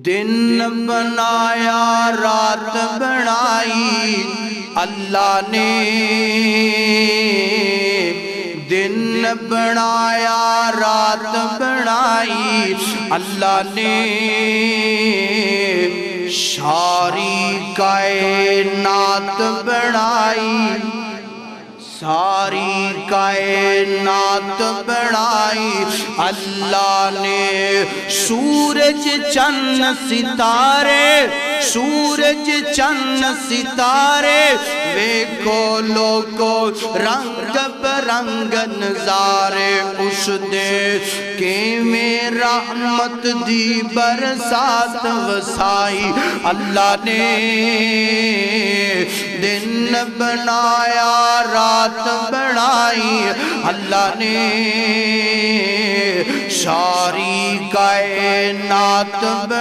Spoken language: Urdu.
دن بنایا رات بنائی اللہ نے، دن بنایا رات بنائی اللہ نے، ساری کائنات بنائی، ساری کائنات بنائی اللہ نے، سورج چند ستارے، سورج چند ستارے، ویکھو لوگو رنگ برنگ نظارے، اس دے کہ میں رحمت دی برسات وسائی اللہ نے، دن بنایا رات بنائی اللہ نے، ساری کائنات بنائی۔